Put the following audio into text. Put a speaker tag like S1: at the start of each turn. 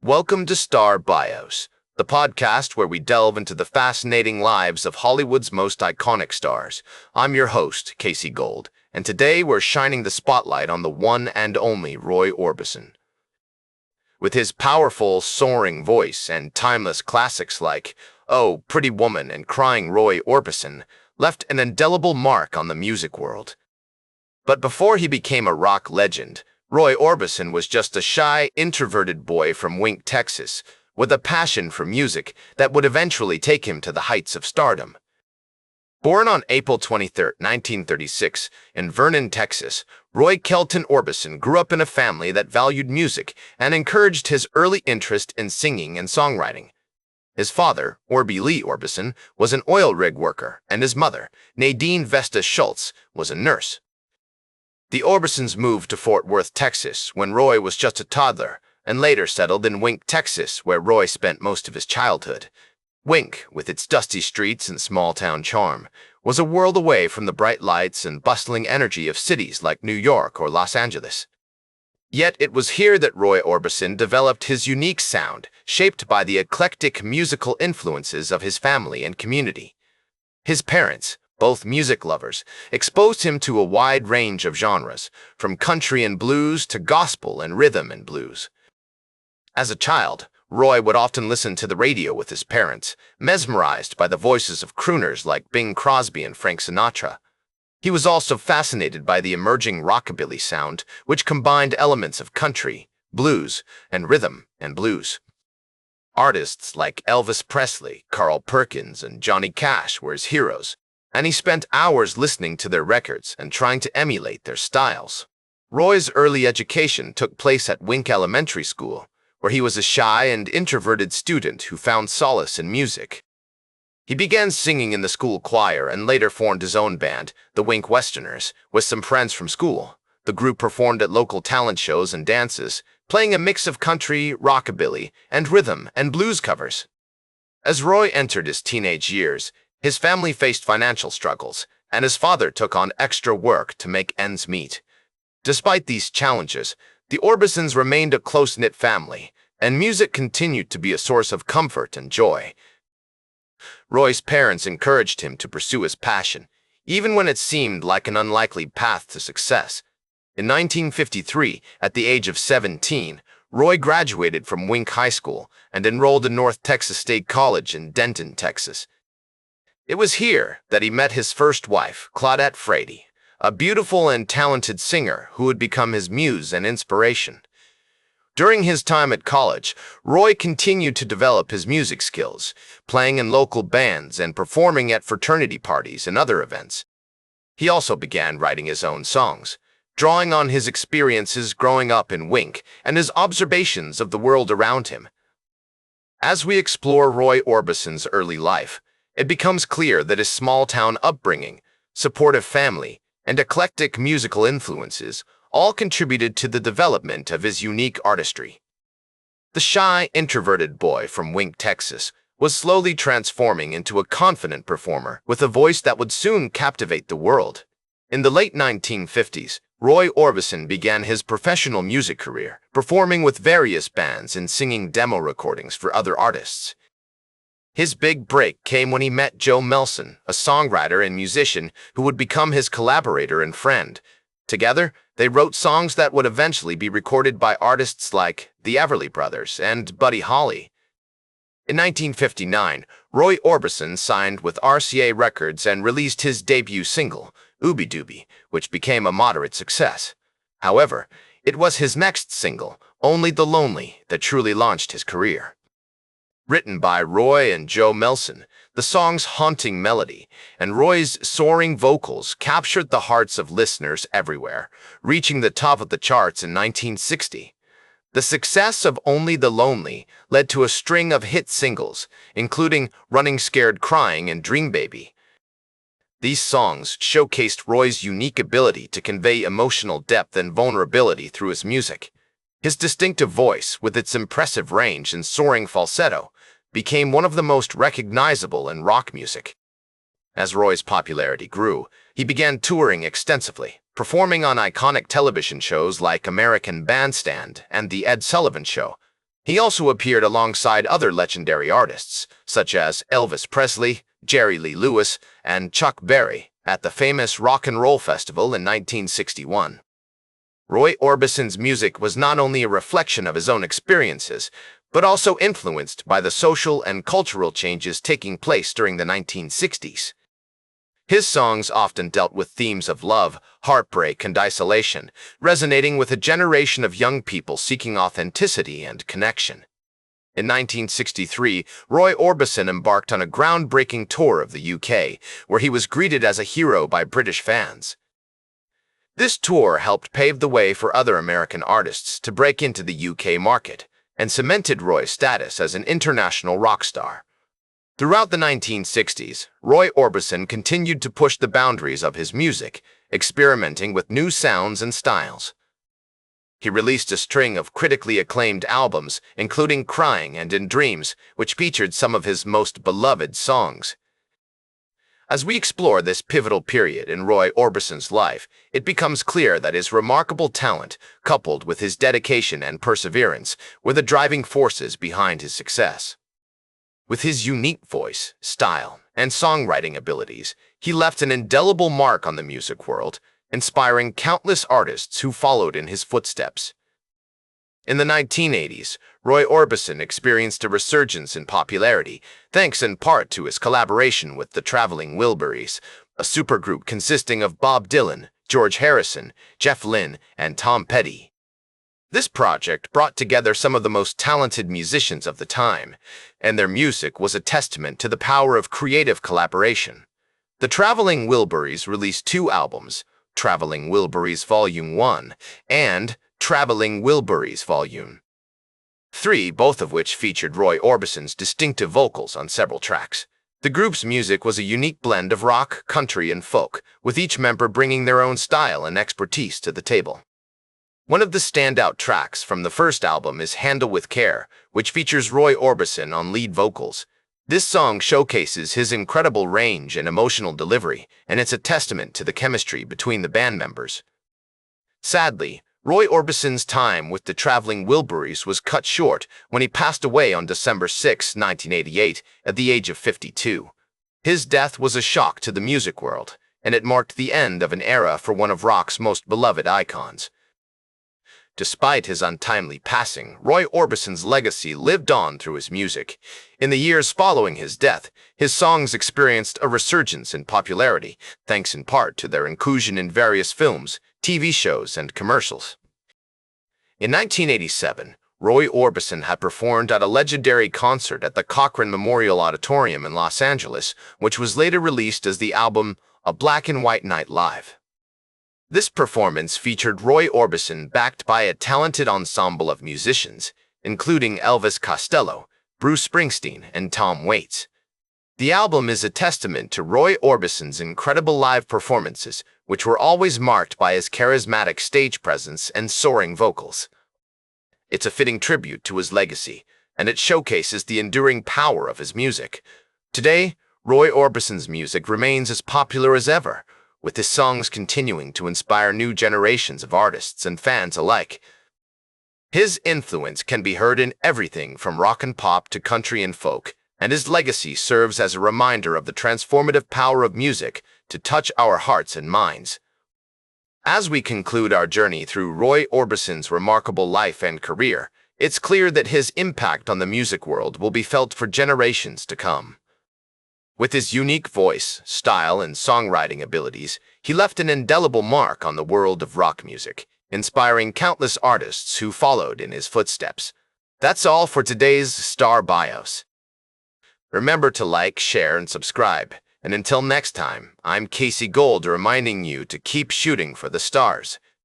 S1: Welcome to Star Bios, the podcast where we delve into the fascinating lives of Hollywood's most iconic stars. I'm your host, Casey Gold, and today we're shining the spotlight on the one and only Roy Orbison. With his powerful, soaring voice and timeless classics like Oh, Pretty Woman and Crying, Roy Orbison left an indelible mark on the music world. But before he became a rock legend, Roy Orbison was just a shy, introverted boy from Wink, Texas, with a passion for music that would eventually take him to the heights of stardom. Born on April 23, 1936, in Vernon, Texas, Roy Kelton Orbison grew up in a family that valued music and encouraged his early interest in singing and songwriting. His father, Orby Lee Orbison, was an oil rig worker, and his mother, Nadine Vesta Schultz, was a nurse. The Orbisons moved to Fort Worth, Texas, when Roy was just a toddler, and later settled in Wink, Texas, where Roy spent most of his childhood. Wink, with its dusty streets and small-town charm, was a world away from the bright lights and bustling energy of cities like New York or Los Angeles. Yet it was here that Roy Orbison developed his unique sound, shaped by the eclectic musical influences of his family and community. His parents, both music lovers, exposed him to a wide range of genres, from country and blues to gospel and rhythm and blues. As a child, Roy would often listen to the radio with his parents, mesmerized by the voices of crooners like Bing Crosby and Frank Sinatra. He was also fascinated by the emerging rockabilly sound, which combined elements of country, blues, and rhythm and blues. Artists like Elvis Presley, Carl Perkins, and Johnny Cash were his heroes, and he spent hours listening to their records and trying to emulate their styles. Roy's early education took place at Wink Elementary School, where he was a shy and introverted student who found solace in music. He began singing in the school choir and later formed his own band, the Wink Westerners, with some friends from school. The group performed at local talent shows and dances, playing a mix of country, rockabilly, and rhythm and blues covers. As Roy entered his teenage years, his family faced financial struggles, and his father took on extra work to make ends meet. Despite these challenges, the Orbisons remained a close-knit family, and music continued to be a source of comfort and joy. Roy's parents encouraged him to pursue his passion, even when it seemed like an unlikely path to success. In 1953, at the age of 17, Roy graduated from Wink High School and enrolled in North Texas State College in Denton, Texas. It was here that he met his first wife, Claudette Frady, a beautiful and talented singer who would become his muse and inspiration. During his time at college, Roy continued to develop his music skills, playing in local bands and performing at fraternity parties and other events. He also began writing his own songs, drawing on his experiences growing up in Wink and his observations of the world around him. As we explore Roy Orbison's early life, it becomes clear that his small-town upbringing, supportive family, and eclectic musical influences all contributed to the development of his unique artistry. The shy, introverted boy from Wink, Texas, was slowly transforming into a confident performer with a voice that would soon captivate the world. In the late 1950s, Roy Orbison began his professional music career, performing with various bands and singing demo recordings for other artists. His big break came when he met Joe Melson, a songwriter and musician who would become his collaborator and friend. Together, they wrote songs that would eventually be recorded by artists like the Everly Brothers and Buddy Holly. In 1959, Roy Orbison signed with RCA Records and released his debut single, Ooby Dooby, which became a moderate success. However, it was his next single, Only the Lonely, that truly launched his career. Written by Roy and Joe Melson, the song's haunting melody and Roy's soaring vocals captured the hearts of listeners everywhere, reaching the top of the charts in 1960. The success of Only the Lonely led to a string of hit singles, including Running Scared Crying and Dream Baby. These songs showcased Roy's unique ability to convey emotional depth and vulnerability through his music. His distinctive voice, with its impressive range and soaring falsetto, became one of the most recognizable in rock music. As Roy's popularity grew, he began touring extensively, performing on iconic television shows like American Bandstand and The Ed Sullivan Show. He also appeared alongside other legendary artists, such as Elvis Presley, Jerry Lee Lewis, and Chuck Berry, at the famous Rock and Roll Festival in 1961. Roy Orbison's music was not only a reflection of his own experiences, but also influenced by the social and cultural changes taking place during the 1960s. His songs often dealt with themes of love, heartbreak, and isolation, resonating with a generation of young people seeking authenticity and connection. In 1963, Roy Orbison embarked on a groundbreaking tour of the UK, where he was greeted as a hero by British fans. This tour helped pave the way for other American artists to break into the UK market, and cemented Roy's status as an international rock star. Throughout the 1960s, Roy Orbison continued to push the boundaries of his music, experimenting with new sounds and styles. He released a string of critically acclaimed albums, including Crying and In Dreams, which featured some of his most beloved songs. As we explore this pivotal period in Roy Orbison's life, it becomes clear that his remarkable talent, coupled with his dedication and perseverance, were the driving forces behind his success. With his unique voice, style, and songwriting abilities, he left an indelible mark on the music world, inspiring countless artists who followed in his footsteps. In the 1980s, Roy Orbison experienced a resurgence in popularity, thanks in part to his collaboration with the Traveling Wilburys, a supergroup consisting of Bob Dylan, George Harrison, Jeff Lynne, and Tom Petty. This project brought together some of the most talented musicians of the time, and their music was a testament to the power of creative collaboration. The Traveling Wilburys released 2 albums, Traveling Wilburys Volume 1 and Traveling Wilburys Volume 3, both of which featured Roy Orbison's distinctive vocals on several tracks. The group's music was a unique blend of rock, country, and folk, with each member bringing their own style and expertise to the table. One of the standout tracks from the first album is Handle with Care, which features Roy Orbison on lead vocals. This song showcases his incredible range and emotional delivery, and it's a testament to the chemistry between the band members. Sadly, Roy Orbison's time with the Traveling Wilburys was cut short when he passed away on December 6, 1988, at the age of 52. His death was a shock to the music world, and it marked the end of an era for one of rock's most beloved icons. Despite his untimely passing, Roy Orbison's legacy lived on through his music. In the years following his death, his songs experienced a resurgence in popularity, thanks in part to their inclusion in various films, TV shows, and commercials. In 1987, Roy Orbison had performed at a legendary concert at the Cochran Memorial Auditorium in Los Angeles, which was later released as the album A Black and White Night Live. This performance featured Roy Orbison backed by a talented ensemble of musicians, including Elvis Costello, Bruce Springsteen, and Tom Waits. The album is a testament to Roy Orbison's incredible live performances, which were always marked by his charismatic stage presence and soaring vocals. It's a fitting tribute to his legacy, and it showcases the enduring power of his music. Today, Roy Orbison's music remains as popular as ever, with his songs continuing to inspire new generations of artists and fans alike. His influence can be heard in everything from rock and pop to country and folk, and his legacy serves as a reminder of the transformative power of music to touch our hearts and minds. As we conclude our journey through Roy Orbison's remarkable life and career, it's clear that his impact on the music world will be felt for generations to come. With his unique voice, style, and songwriting abilities, he left an indelible mark on the world of rock music, inspiring countless artists who followed in his footsteps. That's all for today's Star Bios. Remember to like, share, and subscribe. And until next time, I'm Casey Gold reminding you to keep shooting for the stars.